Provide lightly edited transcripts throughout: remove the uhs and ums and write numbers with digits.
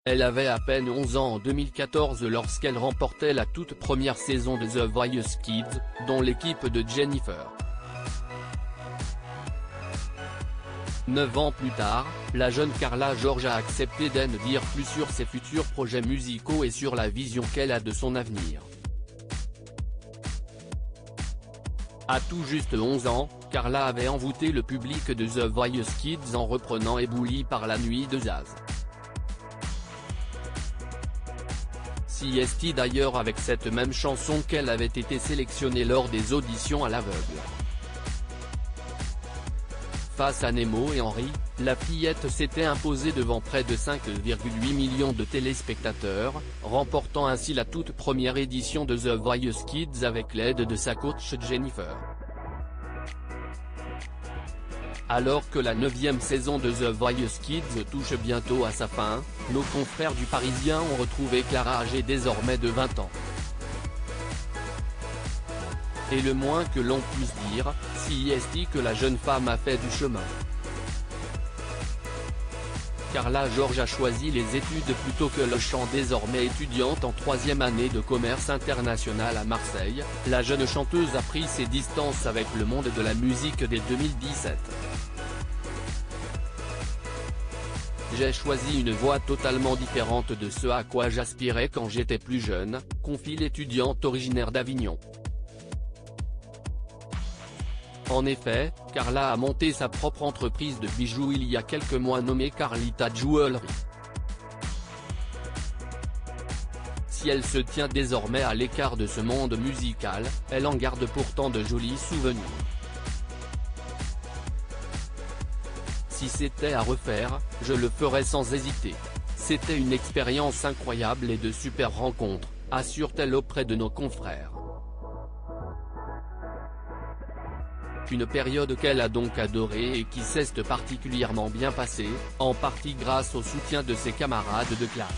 Elle avait à peine 11 ans en 2014 lorsqu'elle remportait la toute première saison de The Voice Kids, dont l'équipe de Jennifer. 9 ans plus tard, la jeune Carla George a accepté d'en dire plus sur ses futurs projets musicaux et sur la vision qu'elle a de son avenir. À tout juste 11 ans, Carla avait envoûté le public de The Voice Kids en reprenant Ébloui par la nuit de Zaz. CST d'ailleurs avec cette même chanson qu'elle avait été sélectionnée lors des auditions à l'aveugle. Face à Nemo et Henry, la fillette s'était imposée devant près de 5,8 millions de téléspectateurs, remportant ainsi la toute première édition de The Voice Kids avec l'aide de sa coach Jennifer. Alors que la 9e saison de The Voice Kids touche bientôt à sa fin, nos confrères du Parisien ont retrouvé Clara âgée désormais de 20 ans. Et le moins que l'on puisse dire, c'est que la jeune femme a fait du chemin. Carla George a choisi les études plutôt que le chant. Désormais étudiante en 3e année de commerce international à Marseille, la jeune chanteuse a pris ses distances avec le monde de la musique dès 2017. J'ai choisi une voie totalement différente de ce à quoi j'aspirais quand j'étais plus jeune, confie l'étudiante originaire d'Avignon. En effet, Carla a monté sa propre entreprise de bijoux il y a quelques mois nommée Carlita Jewelry. Si elle se tient désormais à l'écart de ce monde musical, elle en garde pourtant de jolis souvenirs. Si c'était à refaire, je le ferais sans hésiter. C'était une expérience incroyable et de super rencontres, assure-t-elle auprès de nos confrères. Une période qu'elle a donc adorée et qui s'est particulièrement bien passée, en partie grâce au soutien de ses camarades de classe.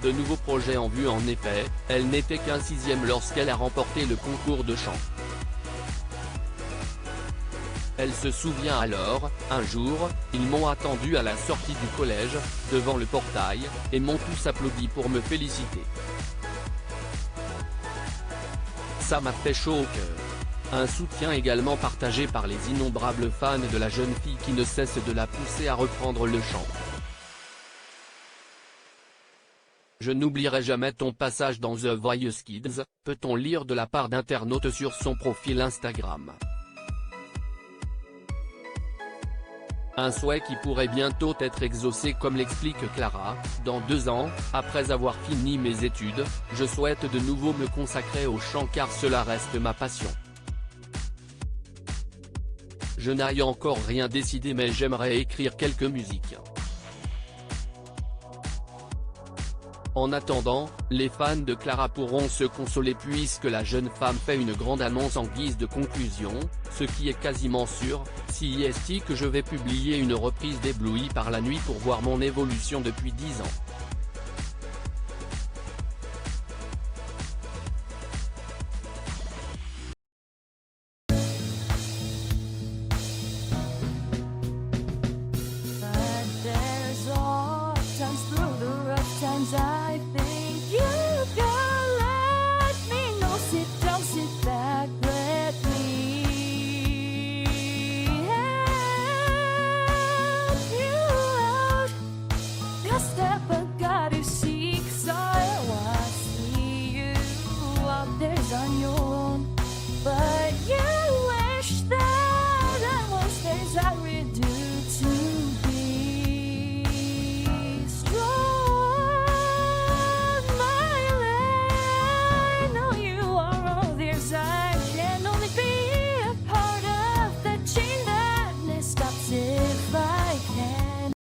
De nouveaux projets en vue. En effet, elle n'était qu'un 6e lorsqu'elle a remporté le concours de chant. Elle se souvient alors, un jour, ils m'ont attendu à la sortie du collège, devant le portail, et m'ont tous applaudi pour me féliciter. Ça m'a fait chaud au cœur. Un soutien également partagé par les innombrables fans de la jeune fille qui ne cessent de la pousser à reprendre le chant. Je n'oublierai jamais ton passage dans The Voice Kids, peut-on lire de la part d'internautes sur son profil Instagram. Un souhait qui pourrait bientôt être exaucé comme l'explique Clara, dans 2 ans, après avoir fini mes études, je souhaite de nouveau me consacrer au chant car cela reste ma passion. Je n'ai encore rien décidé mais j'aimerais écrire quelques musiques. En attendant, les fans de Clara pourront se consoler puisque la jeune femme fait une grande annonce en guise de conclusion, ce qui est quasiment sûr, c'est que je vais publier une reprise d'Ébloui par la nuit pour voir mon évolution depuis 10 ans. I think you can let me know. Sit down, sit back, let me help you out. Just step